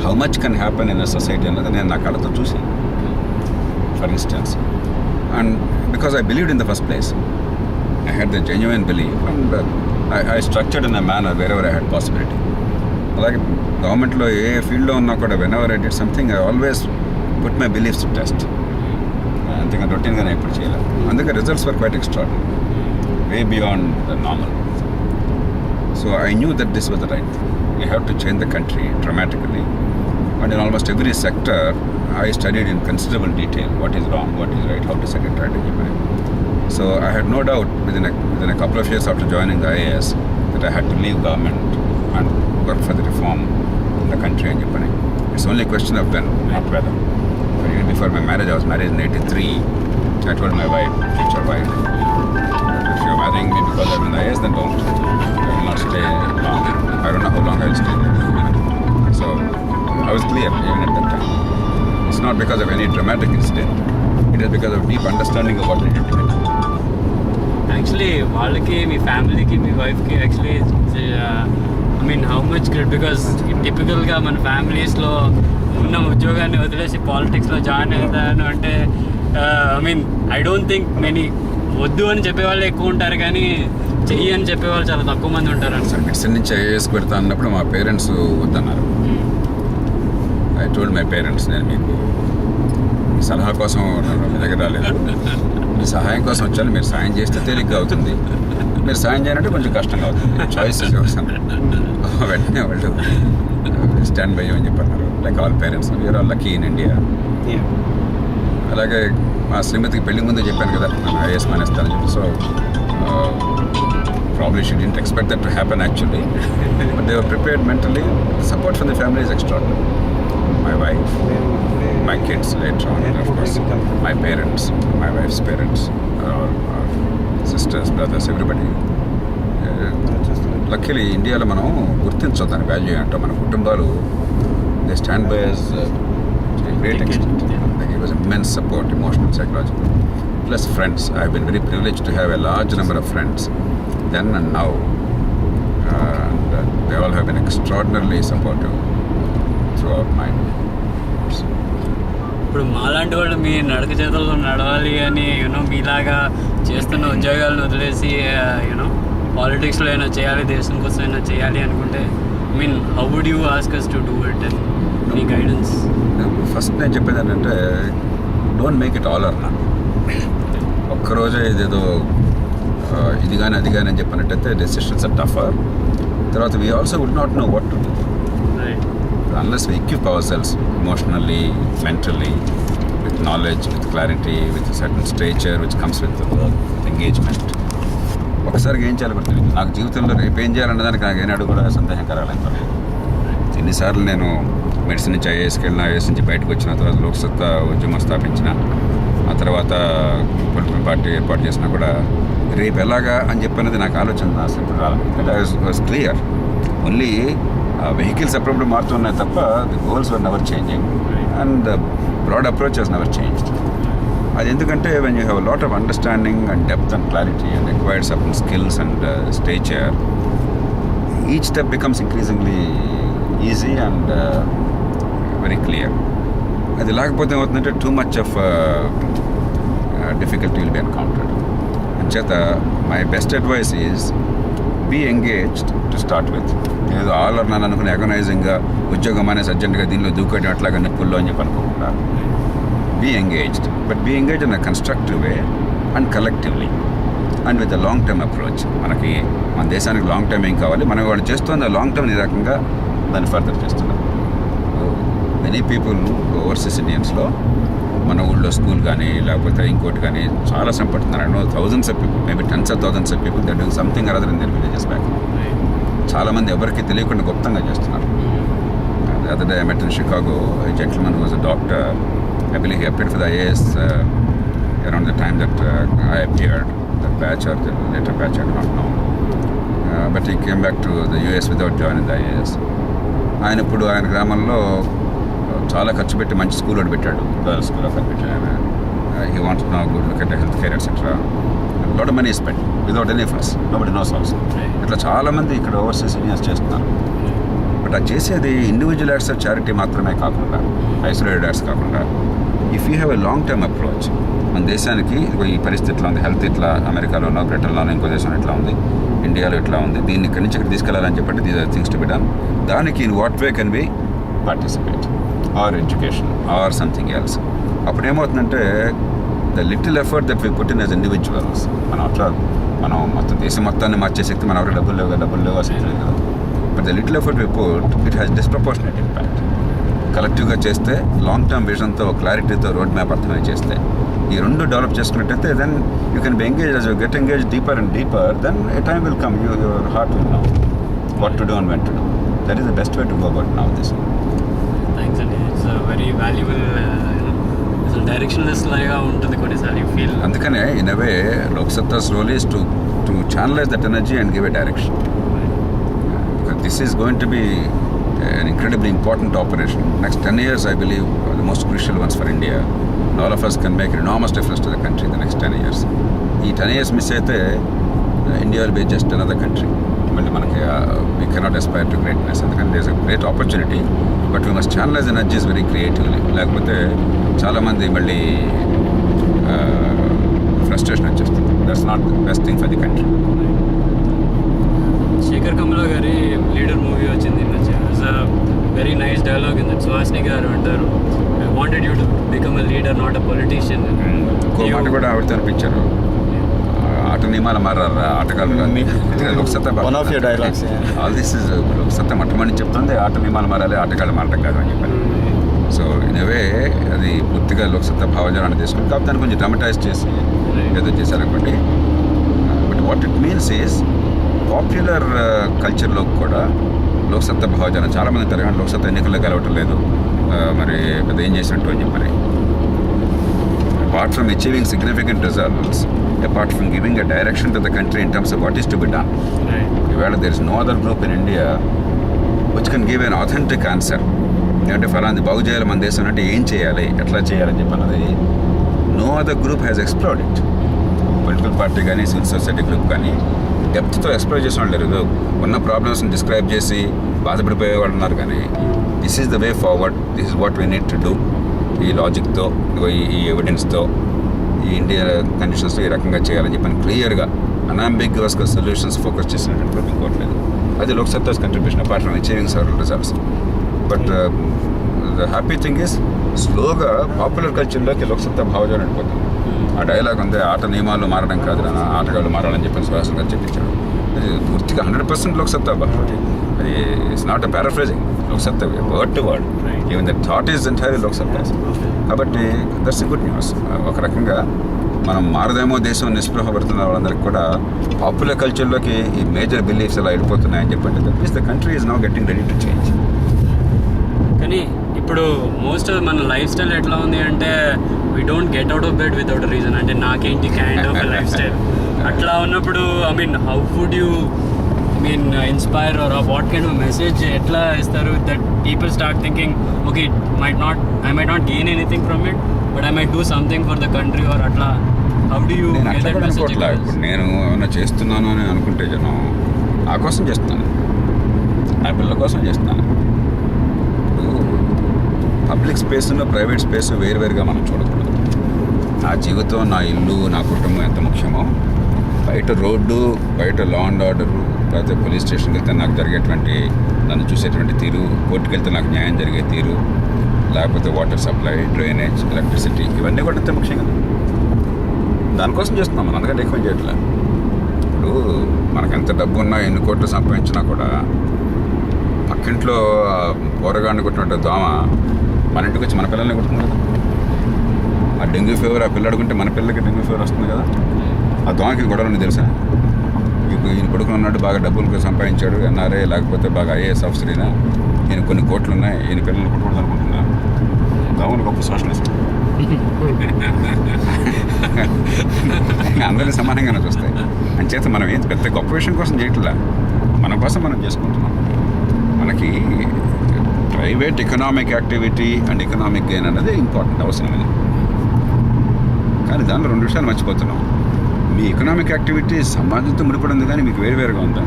How much can happen in a society అన్నది నేను నా కళ్ళతో చూసాను, for instance. And because I believed in the first place, I had the genuine belief, and I structured in a manner wherever I had possibility. అలాగే గవర్నమెంట్లో ఏ ఫీల్డ్లో ఉన్నా కూడా whenever I did something, I always put my beliefs to test. అంతేగా రొటీన్గానే ఎప్పుడు చేయలేదు. అందుకే results were quiet extraordinary, way beyond the normal. So I knew that this was the right thing. We have to change the country dramatically, and in almost every sector I studied in considerable detail what is wrong, what is right, how to set it right. So I had no doubt within a couple of years after joining the IAS that I had to leave government and work for the reform in the country and Japan. It's only a question of when, not whether. But even before my marriage, I was married in 1983. I told my wife, future wife, that if you're marrying me because I'm in the IAS, then don't. I will not stay long. I don't know how long I will stay there. So I was clear even at that time. It's not because of any dramatic incident. It is because of deep understanding of what I did to it. Actually వాళ్ళకి, మీ ఫ్యామిలీకి, మీ వైఫ్కి actually I mean how much good, because టిపికల్గా మన ఫ్యామిలీస్లో ఉన్న ఉద్యోగాన్ని వదిలేసి పాలిటిక్స్లో జాయిన్ అవుతాను అంటే I mean I don't think many వద్దు అని చెప్పేవాళ్ళు ఎక్కువ ఉంటారు, కానీ చెయ్యి అని చెప్పేవాళ్ళు చాలా తక్కువ మంది ఉంటారు. సార్ మెడిసిన్ నుంచి ఐఏఎస్ పెడతా అన్నప్పుడు మా పేరెంట్స్ వద్దన్నారు. ఐ టోల్డ్ మై పేరెంట్స్, నేను మీకు సలహా కోసం మీ దగ్గర రాలేదు, మీ సహాయం కోసం వచ్చాను. మీరు సాయం చేస్తే తేలిగ్గా అవుతుంది, మీరు సాయం చేయాలంటే కొంచెం కష్టంగా అవుతుంది. చాయిస్ చూసాను. వెంటనే వాళ్ళు స్టాండ్ బై అని చెప్పన్నారు. Like all parents, we are all lucky in India. అలాగే మా శ్రీమతికి పెళ్లి ముందే చెప్పాను కదా నేను ఐఏఎస్ మానేస్తానని చెప్పి. So probably she didn't expect that to happen actually, but they were prepared mentally. The support from the family is extraordinary. My wife, my kids later on, and of course my parents, my wife's parents, our sisters, brothers, everybody. Luckily ఇండియాలో మనం గుర్తించొద్దు దాని value ఏంటో. మన కుటుంబాలు they stand by as great extent. Like it was immense support, emotional, psychological. Plus friends. I've been very privileged to have a large number of friends then and now, and they all have been extraordinarily supportive throughout my course. ఇప్పుడు మాలాంటి వాళ్ళు మీ నడక చేతుల్లో నడవాలి అని you know మీలాగా చేస్తున్న ఉద్యోగాలను వదిలేసి యూనో పాలిటిక్స్లో అయినా చేయాలి, దేశం కోసం అయినా చేయాలి అనుకుంటే I mean how would you ask us to do it and any guidance? First నేను చెప్పేది ఏంటంటే don't make it all or none. ఒక్కరోజే ఇదేదో ఇది కానీ అది కానీ అని చెప్పినట్టయితే డెసిషన్స్ ఆర్ టఫర్. తర్వాత we also would not know what to do unless we equip ourselves emotionally, mentally, with knowledge, with clarity, with a certain stature which comes with the work, with engagement. ఒకసారికి ఏం చేయాలి కూడా తెలియదు. నాకు జీవితంలో రేపు ఏం చేయాలనే దానికి నాకు ఏనాడు కూడా సందేహం కలగలేదు. ఎన్నిసార్లు నేను మెడిసిన్ నుంచి ఐఏఎస్కి వెళ్ళిన, ఐఏఎస్ నుంచి బయటకు వచ్చిన, తర్వాత లోక్సత్తా ఉద్యమం స్థాపించిన, ఆ తర్వాత పొలిటికల్ పార్టీ ఏర్పాటు చేసినా కూడా రేపు ఎలాగా అని చెప్పినది నాకు ఆలోచన అసలు ఇప్పుడు రాలేదు. I was clear. Only vehicles అప్పుడప్పుడు మారుతున్నాయి తప్ప the goals were never changing and the broad approach has never changed. అది ఎందుకంటే when you have lot of understanding and depth and clarity and required certain skills and stature, each step becomes increasingly easy and very clear. అది లేకపోతే ఏమవుతుందంటే too much of difficulty will be encountered. అంచేత my best advice is be engaged to start with. ఏదో all or నన్ అనుకుని అగనైజింగ్గా ఉద్యోగం అనేది అర్జెంట్గా దీనిలో దూకడం అట్లాగా నిప్పుల్లో అని చెప్పి అనుకోకుండా be engaged, but be engage in a constructive way and collectively and with a long term approach. మనకి మన దేశానికి లాంగ్ టర్మ్ ఏం కావాలి, మనం వాళ్ళు చేస్తుంది ఆ లాంగ్ టర్మ్ ఈ రకంగా దాన్ని ఫర్దర్ చేస్తున్నారు. మెనీ పీపుల్ ఓవర్సీస్ ఇండియన్స్లో మన ఊళ్ళో స్కూల్ కానీ లేకపోతే ఇంకోటి కానీ చాలా సంపడుతున్నారు. I know thousands of people, maybe tens of thousands of people that doing something other in their villages back. చాలామంది ఎవరికి తెలియకుండా గుప్తంగా చేస్తున్నారు. Other day I met in Chicago a gentleman who was a doctor. I believe he appeared for the IAS around the time that I appeared, that batch or the later batch, I do not know. But he came back to the US without joining the IAS. ఆయన ఇప్పుడు ఆయన గ్రామంలో చాలా ఖర్చు పెట్టి మంచి school ఒకటి పెట్టాడు, గర్ల్స్ స్కూల్ ఒకటి పెట్టాడు ఆయన. He wants to now go look at the healthcare, etc. A lot of money is spent without any fuss. Nobody knows also. ఇట్లా చాలామంది ఇక్కడ ఓవర్సీస్ ఇండియన్స్ చేస్తున్నారు. బట్ అది చేసేది ఇండివిజువల్ యాక్ట్స్ ఆఫ్ చారిటీ మాత్రమే కాకుండా, ఐసోలేటెడ్ యాక్ట్స్ కాకుండా, if you have a long term approach, మన దేశానికి ఈ పరిస్థితి ఇట్లా ఉంది, హెల్త్ ఇట్లా అమెరికాలోనో బ్రిటన్లోనో ఇంకో దేశం ఇట్లా ఉంది, ఇండియాలో ఇట్లా ఉంది, దీన్ని ఇక్కడి నుంచి ఇక్కడ తీసుకెళ్ళాలని చెప్పండి, these are things to be done. దానికి in what way can be participate or education or something else. అప్పుడు ఏమవుతుందంటే the little effort that we put in as individuals, మనం మొత్తం దేశం మొత్తాన్ని మార్చే శక్తి మన ఎవరు డబ్బులు లేవు అసలు లేదు కదా. But the little effort we put it has disproportionate impact. కలెక్టివ్గా చేస్తే, లాంగ్ టర్మ్ విజన్తో, క్లారిటీతో, రోడ్ మ్యాప్ అర్థమై చేస్తే, ఈ రెండు డెవలప్ చేసుకున్నట్టయితే then you can be engage. as you get engaged deeper and deeper, then a time will come, your heart will know what to do and when to do. That is the best way to go about now this. Thanks అండి. It's very valuable. అసలు డైరెక్షన్లెస్ లాగా ఉంటుంది కొన్నిసార్లు you feel. అందుకనే in a way లోక్సత్తా's role is to channelize that energy and give a direction. Because this is going to be an incredibly important operation. Next 10 years, I believe, are the most crucial ones for India. And all of us can make an enormous difference to the country in the next 10 years. ఈ 10 years miss అయితే India will be just another country. మళ్ళీ మనకి we cannot aspire to greatness. అందుకని there's a great opportunity, but we must channelize energies very creatively. లేకపోతే చాలామంది మళ్ళీ frustration వచ్చేస్తుంది. That's not the best thing for the country. Sekhar Kammula గారి leader movie వచ్చింది. Very nice dialogue in that. Suhasini గారు అంటారు, I wanted you to become a leader, not a politician. ఇంకో మాట కూడా ఆవిడతో అనిపించారు, ఆట నియమాలు మారారా ఆటగాళ్ళు అన్ని. One of your dialogues. All this is Loksatta మొట్టమొదటి చెప్తుంది, ఆట నియమాలు మారాలి, ఆటగాళ్ళు మారటం కాదు అని చెప్పారు. సో ఇన్ అవే అది పూర్తిగా లోక్సత్తా భావజాలాన్ని తీసుకుని, కాబట్టి దాన్ని కొంచెం డ్రామటైజ్ చేసి ఏదో చేశారనుకోండి. But what it means is popular కల్చర్లో కూడా లోక్సత్తా భావజాలం చాలామంది తరగని లోక్సత్తా ఎన్నికల్లో కలవటం లేదు, మరి పెద్ద ఏం చేసినట్టు అని చెప్పని. Apart from achieving significant results, apart from giving a direction to the country in terms of what is to be done, ఈవేళ there is no other group in India which can give an authentic answer. ఎందుకంటే ఫలాంది బాగు చేయాలి మన దేశం అంటే ఏం చేయాలి, ఎట్లా చేయాలని చెప్పన్నది no other group has explored it. Political party కానీ, సివిల్ సొసైటీ గ్రూప్ కానీ డెప్త్తో ఎక్స్ప్లోర్ చేసిన వాళ్ళు లేరు. ఉన్న ప్రాబ్లమ్స్ని డిస్క్రైబ్ చేసి బాధపడిపోయే వాళ్ళు ఉన్నారు. కానీ this is the way forward, this is what we need to do. ఈ లాజిక్తో, ఈ ఎవిడెన్స్తో, ఈ ఇండియా కండిషన్స్తో ఈ రకంగా చేయాలని చెప్పని క్లియర్గా అన్అంబిగ్యువస్గా సొల్యూషన్స్ ఫోకస్ చేసినటువంటి ఇంకోట్లేదు. అది Loksatta's contribution apart from achieving several results. But the happy thing is స్లోగా పాపులర్ కల్చర్లోకి లోక్సత్తా భావజాలం వెళ్ళిపోతుంది. ఆ డైలాగ్ ఉంది, ఆట నియమాలు మారడం కాదు, ఆటగాళ్ళు మారాలని చెప్పి సుహాసిని గారు చెప్పించాడు. అది పూర్తిగా 100% లోక్సత్తా భావజాలం. అది it's not a paraphrasing, Loksatta word to word. Even the thought is entirely Loksatta. కాబట్టి దట్స్ ఎ గుడ్ న్యూస్. ఒక రకంగా మనం మారదేమో దేశం నిస్పృహ పడుతున్న వాళ్ళందరికీ కూడా పాపులర్ కల్చర్లోకి ఈ మేజర్ బిలీఫ్స్ ఎలా వెళ్ళిపోతున్నాయని చెప్పండి. That means the country is now getting ready to change. కానీ ఇప్పుడు మోస్ట్ మన లైఫ్ స్టైల్ ఎట్లా ఉంది అంటే we don't get out of bed without reason. అంటే నాకేంటి కైండ్ ఆఫ్ లైఫ్ స్టైల్ అట్లా ఉన్నప్పుడు I mean how would you inspire or what kind of message ఎట్లా ఇస్తారు that people start thinking okay I might not gain anything from it but I might do something for the country are అట్లా how do you get that message? ఇప్పుడు నేను ఏమైనా చేస్తున్నాను అని అనుకుంటే జనం నా కోసం చేస్తున్నాను, నా పిల్లల కోసం చేస్తున్నాను. పబ్లిక్ స్పేస్ను ప్రైవేట్ స్పేస్ వేరువేరుగా మనం చూడకూడదు. నా జీవితం, నా ఇల్లు, నా కుటుంబం ఎంత ముఖ్యమో, బయట రోడ్డు, బయట లా అండ్ ఆర్డరు, లేకపోతే పోలీస్ స్టేషన్కి వెళ్తే నాకు జరిగేటువంటి, నన్ను చూసేటువంటి తీరు, కోర్టుకు వెళ్తే నాకు న్యాయం జరిగే తీరు, లేకపోతే వాటర్ సప్లై, డ్రైనేజ్, ఎలక్ట్రిసిటీ, ఇవన్నీ కూడా ఎంత ముఖ్యం కదా. దానికోసం చేస్తున్నాం మనం, అందుకని ఎక్కువ చేయట్లే. ఇప్పుడు మనకు ఎంత డబ్బు ఉన్నా, ఎన్ని కోట్లు సంపాదించినా కూడా పక్కింట్లో పోరగాడిని కొట్టినట్టు దోమ మన ఇంటికి వచ్చి మన పిల్లల్ని కొడుతుంది కదా. ఆ డెంగ్యూ ఫీవర్ ఆ పిల్లడు కొంటే మన పిల్లలకి డెంగ్యూ ఫీవర్ వస్తుంది కదా. ఆ దోమకి గొడవలు తెలుసా? ఇప్పుడు ఈయన కొడుకుని ఉన్నాడు, బాగా డబ్బులు సంపాదించాడు, ఎన్ఆర్ఐ, లేకపోతే బాగా ఐఏఎస్ ఆఫీసర్నా, ఈయన కొన్ని కోట్లు ఉన్నాయి, ఈయన పిల్లల్ని కొట్టకూడదు అనుకుంటున్నా. దోమలు గొప్ప సోషలిస్ట్. అందరినీ సమానంగానే చూస్తాయి. అంచేత మనం ఏం పెద్ద గొప్ప విషయం కోసం చేయట్లా, మన కోసం మనం చేసుకుంటున్నాం. మనకి private economic activity and economic gain అనేది ఇంపార్టెంట్, అవసరమైనది. కానీ దానిలో రెండు విషయాలు మర్చిపోతున్నాం. మీ ఎకనామిక్ యాక్టివిటీ సమాజంతో ముడిపడింది, కానీ మీకు వేరువేరుగా ఉందా?